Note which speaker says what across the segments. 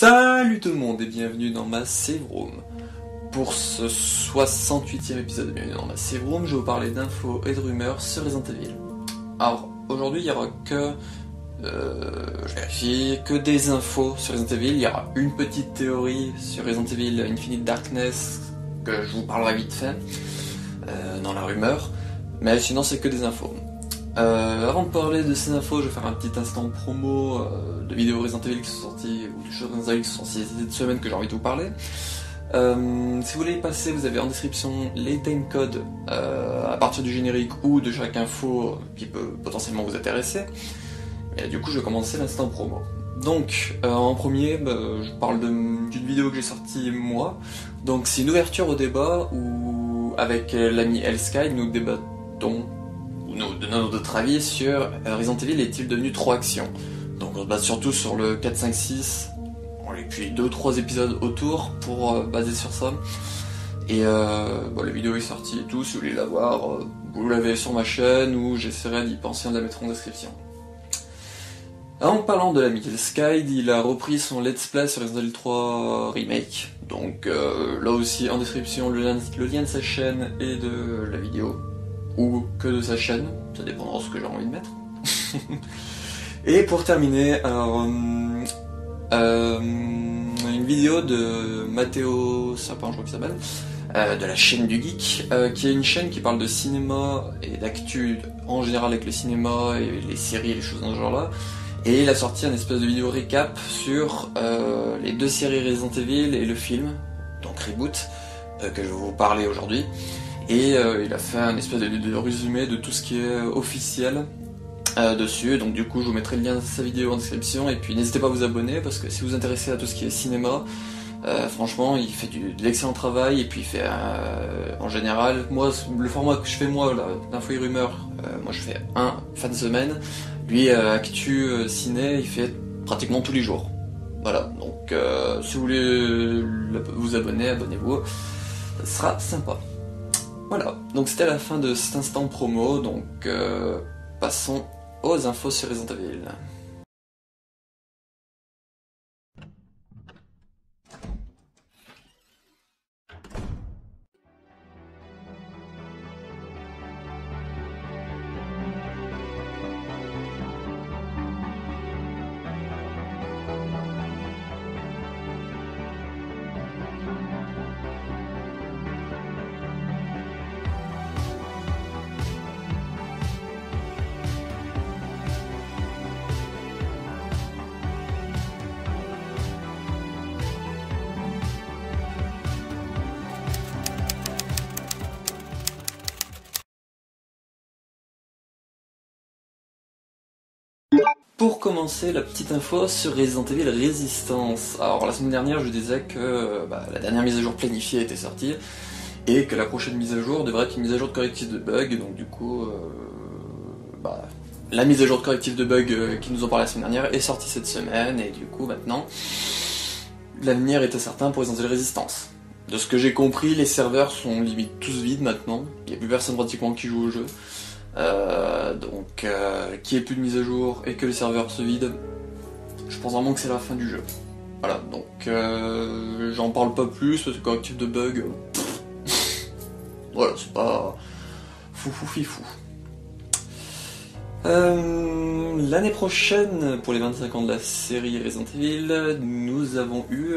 Speaker 1: Salut tout le monde et bienvenue dans ma save room. Pour ce 68e épisode de Bienvenue dans ma save room, je vais vous parler d'infos et de rumeurs sur Resident Evil. Alors aujourd'hui il n'y aura que, je vérifie, que des infos sur Resident Evil. Il y aura une petite théorie sur Resident Evil Infinite Darkness que je vous parlerai vite fait dans la rumeur, mais sinon c'est que des infos. Avant de parler de ces infos, je vais faire un petit instant promo de vidéos Resident Evil qui sont sorties, ou de choses Resident Evil qui sont sorties cette semaine que j'ai envie de vous parler. Si vous voulez y passer, vous avez en description les timecodes à partir du générique ou de chaque info qui peut potentiellement vous intéresser. Et du coup, je vais commencer l'instant promo. Donc, en premier, je parle d'une vidéo que j'ai sortie moi. Donc, c'est une ouverture au débat où, avec l'ami Elsky, nous débattons de notre avis sur Resident Evil est-il devenu trop action. Donc on se base surtout sur le 4, 5, 6 et puis 2-3 épisodes autour pour baser sur ça. Et la vidéo est sortie et tout, si vous voulez la voir, vous l'avez sur ma chaîne ou j'essaierai d'y penser, de la mettre en description. En parlant de l'ami Sky, il a repris son let's play sur Resident Evil 3 Remake. Donc là aussi en description le lien de sa chaîne et de la vidéo. Ou que de sa chaîne, ça dépendra de ce que j'ai envie de mettre. Et pour terminer, alors une vidéo de Matteo Sapin, je crois qu'il s'appelle, de la chaîne du Geek, qui est une chaîne qui parle de cinéma et d'actu en général avec le cinéma et les séries et les choses dans ce genre-là. Et il a sorti un espèce de vidéo récap sur les deux séries Resident Evil et le film, donc Reboot, que je vais vous parler aujourd'hui. Et il a fait un espèce de résumé de tout ce qui est officiel dessus, donc du coup je vous mettrai le lien de sa vidéo en description, et puis n'hésitez pas à vous abonner, parce que si vous vous intéressez à tout ce qui est cinéma, franchement il fait de l'excellent travail, et puis il fait en général, moi le format que je fais moi, d'infos et rumeurs, moi je fais un fin de semaine, lui actu ciné, il fait pratiquement tous les jours. Voilà, donc si vous voulez vous abonner, abonnez-vous, ça sera sympa. Voilà, donc c'était la fin de cet instant promo, donc passons aux infos sur Resident Evil. Pour commencer, la petite info sur Resident Evil Resistance. Alors la semaine dernière, je disais que la dernière mise à jour planifiée était sortie et que la prochaine mise à jour devrait être une mise à jour de correctif de bugs. Donc du coup, la mise à jour de correctif de bugs qui nous en parlait la semaine dernière est sortie cette semaine, et du coup maintenant, l'avenir est incertain pour Resident Evil Resistance. De ce que j'ai compris, les serveurs sont limite tous vides maintenant, il n'y a plus personne pratiquement qui joue au jeu. Qu'il n'y ait plus de mise à jour et que les serveurs se vident, je pense vraiment que c'est la fin du jeu. Voilà, donc j'en parle pas plus parce que correctif de bug, voilà, c'est pas fifou. L'année prochaine, pour les 25 ans de la série Resident Evil, nous avons eu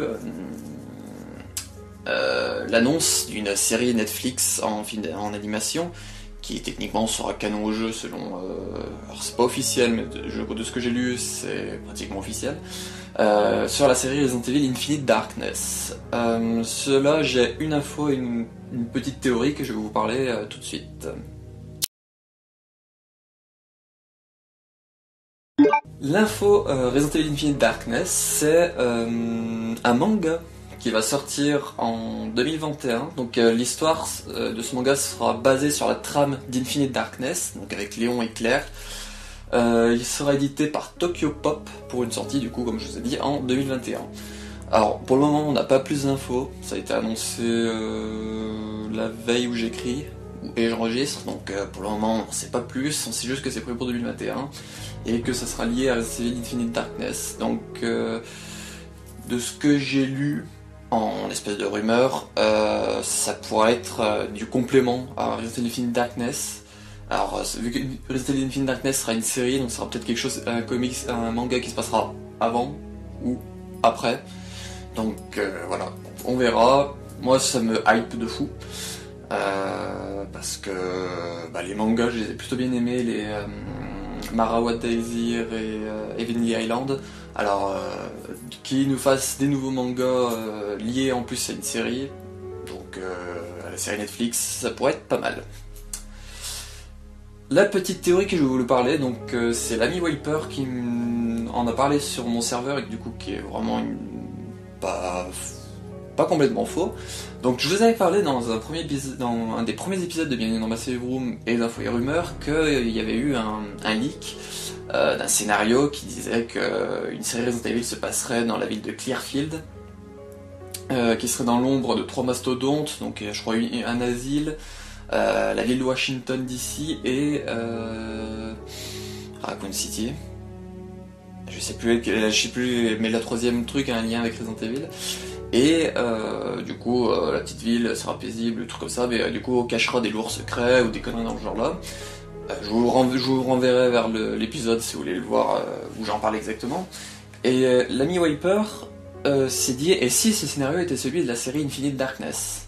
Speaker 1: l'annonce d'une série Netflix en animation, qui techniquement sera canon au jeu selon... alors c'est pas officiel, mais de ce que j'ai lu, c'est pratiquement officiel. Sur la série Resident Evil Infinite Darkness. Cela, j'ai une info et une petite théorie que je vais vous parler tout de suite. L'info Resident Evil Infinite Darkness, c'est un manga qui va sortir en 2021, donc l'histoire de ce manga sera basée sur la trame d'Infinite Darkness, donc avec Léon et Claire. Il sera édité par Tokyo Pop pour une sortie, du coup, comme je vous ai dit, en 2021. Alors, pour le moment, on n'a pas plus d'infos, ça a été annoncé la veille où j'écris, et j'enregistre, donc pour le moment, on ne sait pas plus, on sait juste que c'est prévu pour 2021, et que ça sera lié à Resident Evil Infinite Darkness, donc... de ce que j'ai lu en espèce de rumeur, ça pourrait être du complément à Resident Evil Infinite Darkness. Alors, vu que Resident Evil Infinite Darkness sera une série, donc ça sera peut-être quelque chose, un comics, un manga qui se passera avant ou après. Donc voilà, on verra. Moi, ça me hype de fou. Parce que les mangas, je les ai plutôt bien aimés, les Mara Daisy et Heavenly Island. Alors, qu'ils nous fassent des nouveaux mangas liés en plus à une série, donc à la série Netflix, ça pourrait être pas mal. La petite théorie que je voulais parler, donc c'est l'ami Wiper qui en a parlé sur mon serveur et du coup qui est vraiment pas complètement faux. Donc je vous avais parlé dans un des premiers épisodes de Bienvenue dans ma Save Room et d'Infos et Rumeurs qu'il y avait eu un leak d'un scénario qui disait qu'une série Resident Evil se passerait dans la ville de Clearfield, qui serait dans l'ombre de 3 mastodontes, donc je crois un asile, la ville de Washington DC et Raccoon City. Je sais plus, mais la troisième truc a un lien avec Resident Evil. Et du coup, la petite ville sera paisible, trucs comme ça, mais du coup, on cachera des lourds secrets ou des conneries dans ce genre-là. Je vous renverrai vers l'épisode si vous voulez le voir, où j'en parle exactement. Et l'ami Wiper s'est dit, et si ce scénario était celui de la série Infinite Darkness?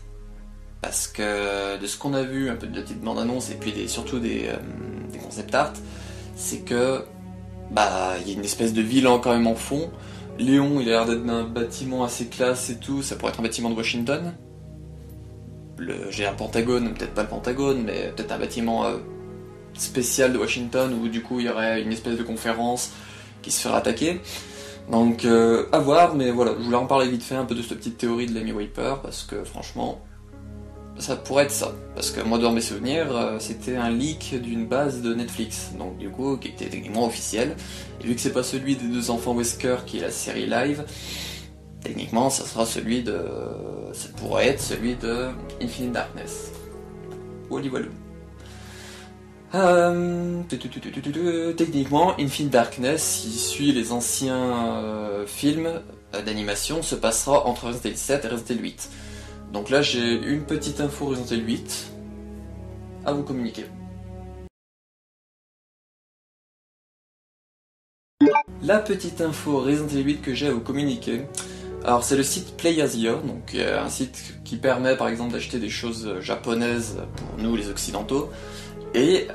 Speaker 1: Parce que de ce qu'on a vu, un peu de la petite bande-annonce et puis surtout des concept art, c'est que il y a une espèce de ville quand même en fond. Léon, il a l'air d'être d'un bâtiment assez classe et tout, ça pourrait être un bâtiment de Washington. J'ai un Pentagone, peut-être pas le Pentagone, mais peut-être un bâtiment spécial de Washington où du coup il y aurait une espèce de conférence qui se ferait attaquer. Donc à voir, mais voilà, je voulais en parler vite fait un peu de cette petite théorie de l'ami Wiper parce que franchement, ça pourrait être ça. Parce que moi, dans mes souvenirs, c'était un leak d'une base de Netflix, donc du coup, qui était techniquement officiel. Et vu que c'est pas celui des 2 enfants Wesker qui est la série live, techniquement, ça pourrait être celui de Infinite Darkness. Wally Walou. Techniquement, Infinite Darkness, il suit les anciens films d'animation, se passera entre Resident Evil 7 et Resident Evil 8. Donc là, j'ai une petite info Resident Evil 8 à vous communiquer. La petite info Resident Evil 8 que j'ai à vous communiquer, alors c'est le site PlayAsia, donc un site qui permet par exemple d'acheter des choses japonaises pour nous les occidentaux, et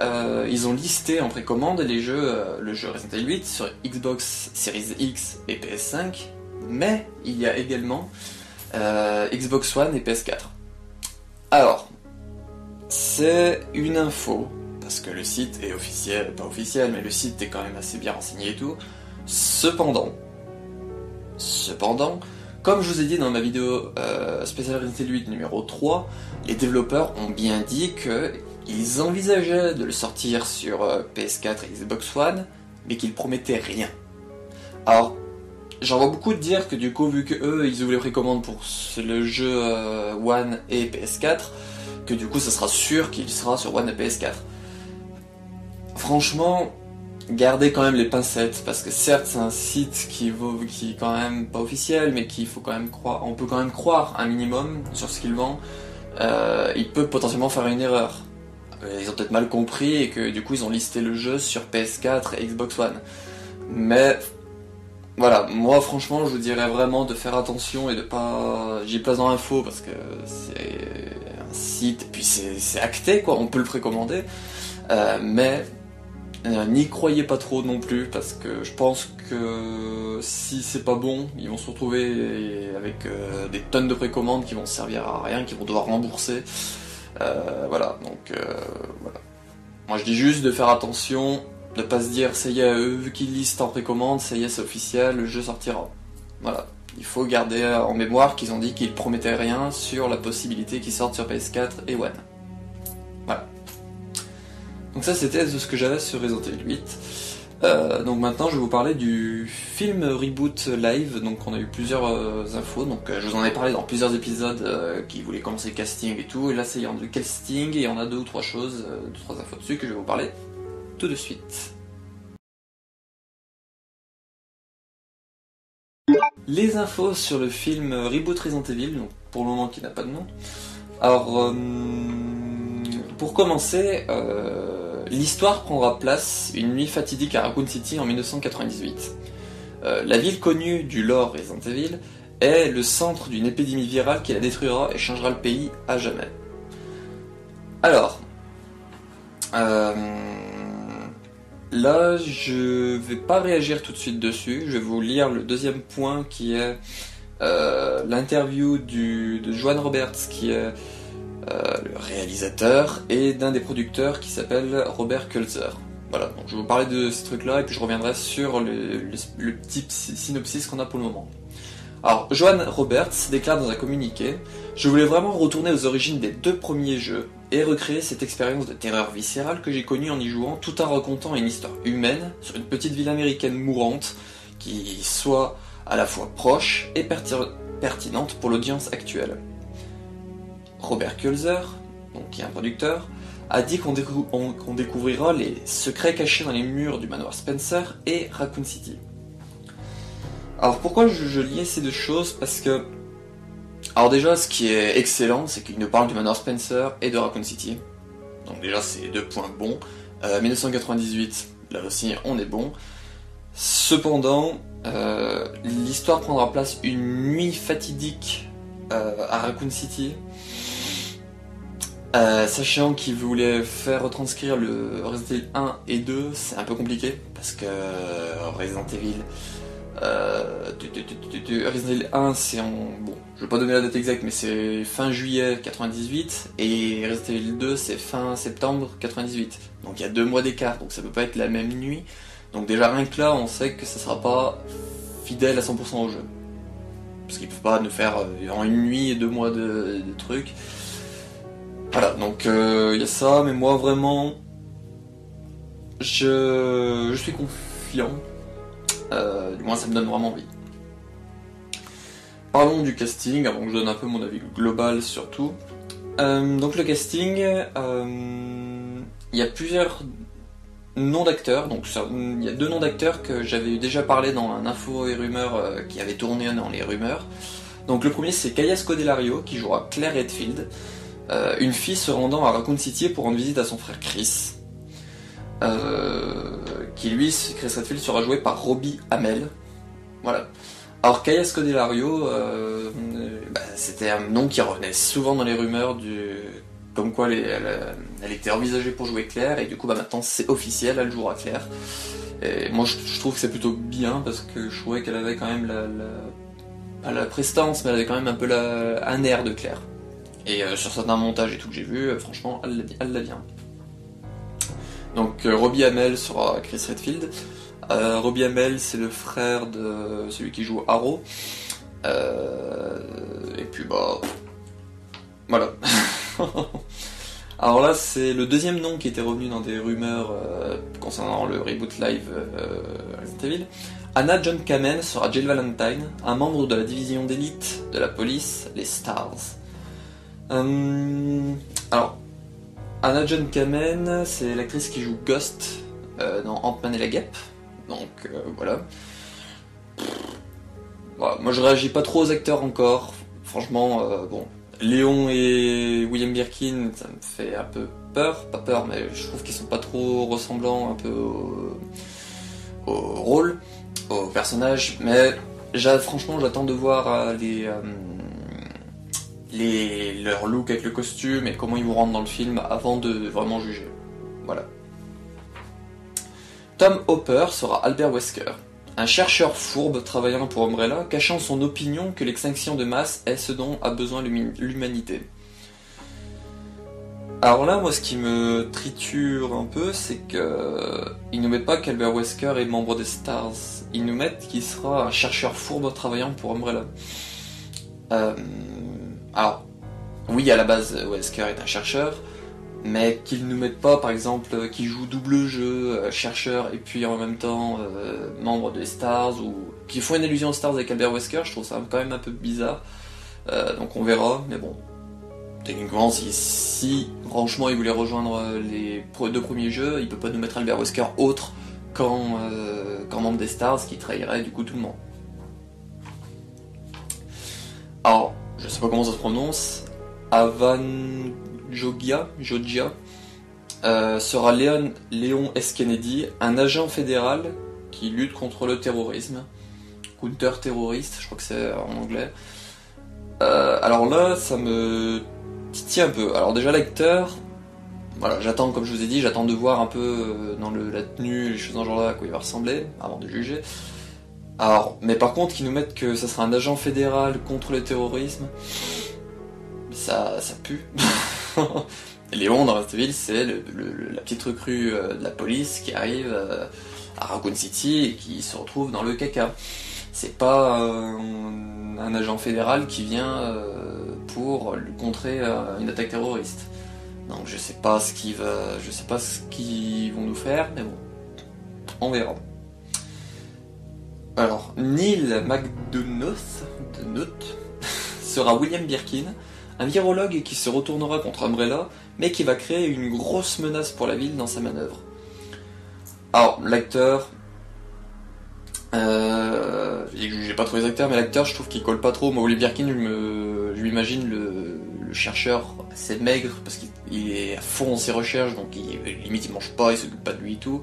Speaker 1: ils ont listé en précommande le jeu Resident Evil 8 sur Xbox Series X et PS5, mais il y a également Xbox One et PS4. Alors, c'est une info, parce que le site est officiel, pas officiel, mais le site est quand même assez bien renseigné et tout. Cependant, comme je vous ai dit dans ma vidéo spéciale Resident Evil 8 numéro 3, les développeurs ont bien dit qu'ils envisageaient de le sortir sur PS4 et Xbox One, mais qu'ils promettaient rien. Alors, j'en vois beaucoup de dire que du coup, vu que eux, ils ouvrent les précommandes pour le jeu One et PS4, que du coup, ça sera sûr qu'il sera sur One et PS4. Franchement, gardez quand même les pincettes, parce que certes, c'est un site qui est quand même pas officiel, mais qu'il faut quand même croire, on peut quand même croire un minimum sur ce qu'il vend. Il peut potentiellement faire une erreur. Ils ont peut-être mal compris et que du coup, ils ont listé le jeu sur PS4 et Xbox One. Mais voilà, moi franchement je vous dirais vraiment de faire attention et de pas... J'y place dans l'info parce que c'est un site, et puis c'est acté quoi, on peut le précommander, mais n'y croyez pas trop non plus parce que je pense que si c'est pas bon, ils vont se retrouver avec des tonnes de précommandes qui vont servir à rien, qui vont devoir rembourser, voilà, donc voilà. Moi je dis juste de faire attention, de pas se dire ça y est, vu qu'ils listent en précommande, ça y est, c'est officiel, le jeu sortira. Voilà. Il faut garder en mémoire qu'ils ont dit qu'ils promettaient rien sur la possibilité qu'ils sortent sur PS4 et One. Voilà. Donc ça c'était ce que j'avais sur Resident Evil 8. Donc maintenant je vais vous parler du film reboot live. Donc on a eu plusieurs infos, donc je vous en ai parlé dans plusieurs épisodes qui voulaient commencer le casting et tout. Et là c'est le casting et on a 2 ou 3 choses, 2 ou 3 infos dessus que je vais vous parler tout de suite. Les infos sur le film Reboot Resident Evil, donc pour le moment qui n'a pas de nom. Alors, pour commencer, l'histoire prendra place une nuit fatidique à Raccoon City en 1998. La ville connue du lore Resident Evil est le centre d'une épidémie virale qui la détruira et changera le pays à jamais. Alors, là, je vais pas réagir tout de suite dessus, je vais vous lire le deuxième point qui est l'interview de Joan Roberts, qui est le réalisateur, et d'un des producteurs qui s'appelle Robert Kulzer. Voilà, donc je vais vous parler de ces trucs-là et puis je reviendrai sur le petit synopsis qu'on a pour le moment. Alors, Joan Roberts déclare dans un communiqué « Je voulais vraiment retourner aux origines des 2 premiers jeux et recréer cette expérience de terreur viscérale que j'ai connue en y jouant, tout en racontant une histoire humaine sur une petite ville américaine mourante qui soit à la fois proche et pertinente pour l'audience actuelle. » Robert Kulzer, donc qui est un producteur, a dit qu'on découvrira les secrets cachés dans les murs du manoir Spencer et Raccoon City. Alors pourquoi je liais ces deux choses? Parce que... Alors déjà, ce qui est excellent, c'est qu'il nous parle du manoir Spencer et de Raccoon City. Donc déjà, c'est 2 points bons. 1998, là aussi, on est bon. Cependant, l'histoire prendra place une nuit fatidique à Raccoon City. Sachant qu'il voulait faire retranscrire le Resident Evil 1 et 2, c'est un peu compliqué, parce que Resident Evil... Resident Evil 1, c'est en... Bon, je vais pas donner la date exacte, mais c'est fin juillet 98, et Resident Evil 2, c'est fin septembre 98. Donc il y a 2 mois d'écart, donc ça peut pas être la même nuit. Donc déjà rien que là, on sait que ça sera pas fidèle à 100% au jeu. Parce qu'ils peuvent pas nous faire en une nuit et 2 mois de trucs. Voilà, donc il y a ça, mais moi vraiment, je suis confiant. Du moins ça me donne vraiment envie. Parlons du casting, avant que je donne un peu mon avis global sur tout. Donc le casting, il y a plusieurs noms d'acteurs, donc il y a 2 noms d'acteurs que j'avais déjà parlé dans un info et rumeur qui avait tourné dans les rumeurs. Donc le premier c'est Kaya Scodelario qui jouera Claire Redfield, une fille se rendant à Raccoon City pour rendre visite à son frère Chris. Qui lui, Chris Redfield, sera joué par Robbie Amell. Voilà. Alors Kaya Scodelario, c'était un nom qui revenait souvent dans les rumeurs comme quoi elle était envisagée pour jouer Claire, et du coup maintenant c'est officiel, elle jouera Claire. Et moi je trouve que c'est plutôt bien, parce que je trouvais qu'elle avait quand même la prestance, mais elle avait quand même un peu un air de Claire. Et sur certains montages et tout que j'ai vu, franchement elle l'a bien. Donc Robbie Amell sera Chris Redfield. Robbie Amell, c'est le frère de celui qui joue Arrow. Et puis bah... Voilà. Alors là, c'est le deuxième nom qui était revenu dans des rumeurs concernant le reboot live Resident Evil. Anna John Kamen sera Jill Valentine, un membre de la division d'élite de la police, les Stars. Alors... Anna John Kamen, c'est l'actrice qui joue Ghost dans Ant-Man et la Guêpe. Donc voilà. Voilà. Moi je réagis pas trop aux acteurs encore. Franchement, bon. Léon et William Birkin, ça me fait un peu peur. Pas peur, mais je trouve qu'ils sont pas trop ressemblants un peu au rôle, au personnage. Mais franchement, j'attends de voir leur look avec le costume et comment ils vont rentrer dans le film avant de vraiment juger. Voilà. Tom Hopper sera Albert Wesker, un chercheur fourbe travaillant pour Umbrella, cachant son opinion que l'extinction de masse est ce dont a besoin l'humanité. Alors là, moi, ce qui me triture un peu, c'est que ils nous mettent pas qu'Albert Wesker est membre des Stars. Ils nous mettent qu'il sera un chercheur fourbe travaillant pour Umbrella. Alors, oui, à la base, Wesker est un chercheur, mais qu'ils nous mettent pas, par exemple, qu'il joue double jeu, chercheur, et puis en même temps membre des Stars, ou qu'ils font une allusion aux Stars avec Albert Wesker, je trouve ça quand même un peu bizarre. Donc on verra, mais bon. Techniquement, si franchement il voulait rejoindre les 2 premiers jeux, il peut pas nous mettre Albert Wesker autre qu'en membre des Stars, qui trahirait du coup tout le monde. sais pas comment ça se prononce, Jogia, sera Léon S. Kennedy, un agent fédéral qui lutte contre le terrorisme, counter-terroriste, je crois que c'est en anglais. Alors là, ça me titille un peu. Alors déjà, l'acteur, voilà, j'attends, comme je vous ai dit, j'attends de voir un peu dans la tenue, les choses dans ce genre-là, à quoi il va ressembler, avant de juger. Alors, mais par contre, qu'ils nous mettent que ça sera un agent fédéral contre le terrorisme, ça pue. Léon, dans Resident Evil, c'est la petite recrue de la police qui arrive à Raccoon City et qui se retrouve dans le caca. C'est pas un agent fédéral qui vient pour contrer une attaque terroriste. Donc je sais pas ce qu'ils vont nous faire, mais bon, on verra. Alors, Neil McDonough sera William Birkin, un virologue qui se retournera contre Umbrella, mais qui va créer une grosse menace pour la ville dans sa manœuvre. Alors, l'acteur... j'ai pas trouvé les acteurs, mais l'acteur, je trouve qu'il colle pas trop. Moi, William Birkin, je m'imagine le chercheur assez maigre, parce qu'il est à fond dans ses recherches, donc limite il mange pas, il s'occupe pas de lui et tout,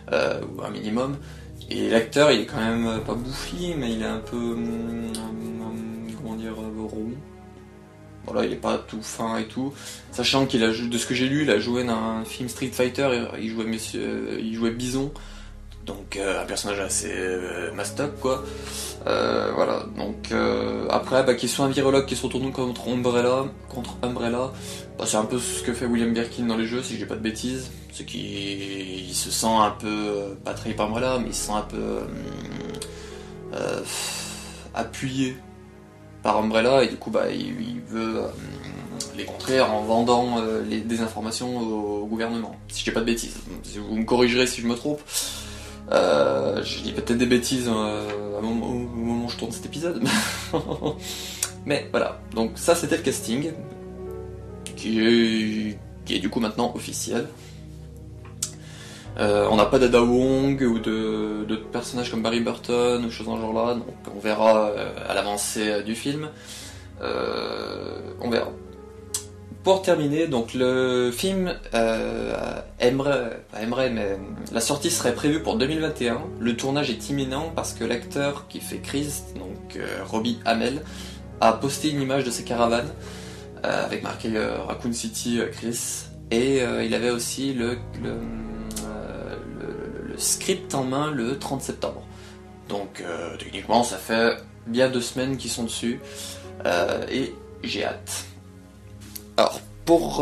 Speaker 1: ou un minimum. Et l'acteur, il est quand même pas bouffi, mais il est un peu... comment dire, rond. Voilà, il est pas tout fin et tout. Sachant qu'il a, de ce que j'ai lu, il a joué dans un film Street Fighter, il jouait Bison. Donc un personnage assez mastoc, quoi. Voilà, donc après, qu'il soit un virologue qui se retourne contre Umbrella, c'est un peu ce que fait William Birkin dans les jeux, si je dis pas de bêtises. C'est qu'il se sent un peu, pas trahi par Umbrella, mais il se sent un peu appuyé par Umbrella, et du coup il veut les contrer en vendant des informations au gouvernement, si je dis pas de bêtises. Vous me corrigerez si je me trompe. Je dis peut-être des bêtises au moment où je tourne cet épisode. Mais voilà, donc ça c'était le casting qui est du coup maintenant officiel. On n'a pas d'Ada Wong ou d'autres personnages comme Barry Burton ou choses dans ce genre là, donc on verra à l'avancée du film. On verra. Pour terminer, donc le film mais la sortie serait prévue pour 2021. Le tournage est imminent parce que l'acteur qui fait Chris, donc Robbie Amell, a posté une image de sa caravane avec marqué Raccoon City Chris, et il avait aussi le script en main le 30 septembre. Donc techniquement ça fait bien 2 semaines qu'ils sont dessus, et j'ai hâte. Alors, pour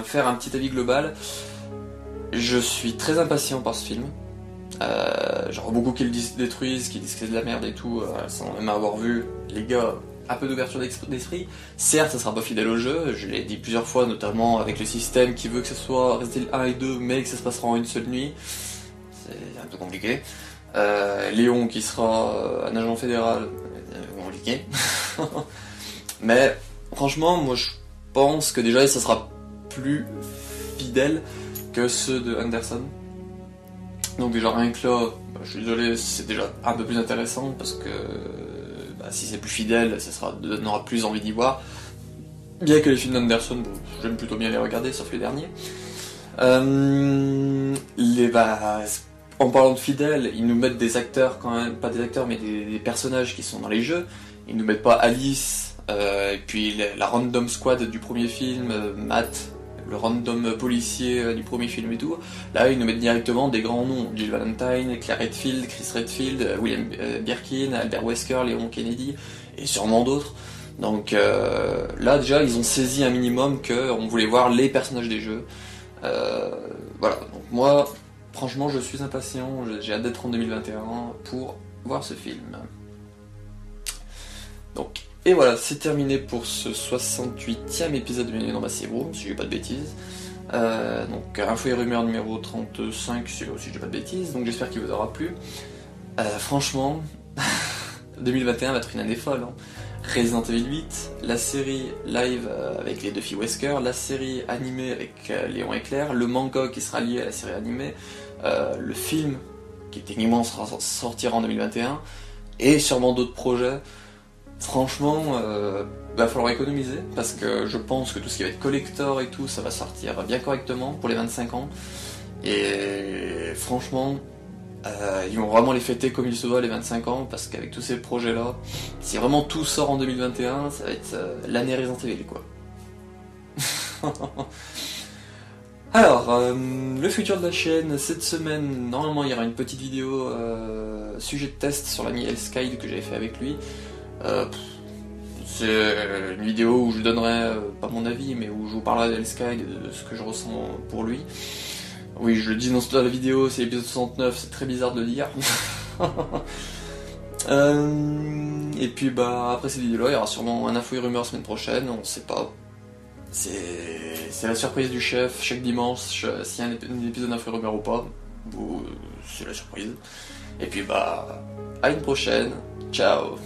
Speaker 1: faire un petit avis global, je suis très impatient par ce film. Genre beaucoup qui le détruisent, qui disent que c'est de la merde et tout, sans même avoir vu. Les gars, un peu d'ouverture d'esprit. Certes, ça sera pas fidèle au jeu, je l'ai dit plusieurs fois, notamment avec le système qui veut que ce soit Resident Evil 1 et 2, mais que ça se passera en une seule nuit. C'est un peu compliqué. Léon qui sera un agent fédéral, compliqué. Mais franchement, moi je pense que déjà ça sera plus fidèle que ceux de Anderson. Donc déjà rien que là, je suis désolé, c'est déjà un peu plus intéressant parce que si c'est plus fidèle, ça donnera plus envie d'y voir. Bien que les films d'Anderson, j'aime plutôt bien les regarder, sauf les derniers. En parlant de fidèles, ils nous mettent des acteurs quand même, pas des acteurs mais des personnages qui sont dans les jeux. Ils nous mettent pas Alice, et puis la random squad du premier film, Matt, le random policier du premier film et tout. Là, ils nous mettent directement des grands noms. Jill Valentine, Claire Redfield, Chris Redfield, William Birkin, Albert Wesker, Léon Kennedy, et sûrement d'autres. Donc là, déjà, ils ont saisi un minimum qu'on voulait voir les personnages des jeux. Voilà, donc moi, franchement, je suis impatient, j'ai hâte d'être en 2021 pour voir ce film. Donc, et voilà, c'est terminé pour ce 68e épisode de Bienvenue dans Massive Room, si j'ai pas de bêtises. Donc, Info et Rumeurs numéro 35, si j'ai pas de bêtises, donc j'espère qu'il vous aura plu. Franchement, 2021 va être une année folle. Hein. Resident Evil 8, la série live avec les deux filles Wesker, la série animée avec Léon et Claire, le manga qui sera lié à la série animée, le film qui techniquement sortira en 2021, et sûrement d'autres projets. franchement, va falloir économiser, parce que je pense que tout ce qui va être collector et tout, ça va sortir bien correctement pour les 25 ans. Et franchement, ils vont vraiment les fêter comme il se doit les 25 ans, parce qu'avec tous ces projets-là, si vraiment tout sort en 2021, ça va être l'année Resident Evil, quoi. Alors, le futur de la chaîne, cette semaine, normalement il y aura une petite vidéo sujet de test sur l'ami Elskide que j'avais fait avec lui. C'est une vidéo où je donnerai, pas mon avis, mais où je vous parlerai d'Elskide et de ce que je ressens pour lui. Oui, je le dis dans la vidéo, c'est l'épisode 69, c'est très bizarre de le dire. Et puis bah après cette vidéo-là, il y aura sûrement un info et rumeur semaine prochaine, on sait pas. C'est la surprise du chef, chaque dimanche, s'il y a un épisode d'info et rumeur ou pas, c'est la surprise. Et puis bah, à une prochaine, ciao.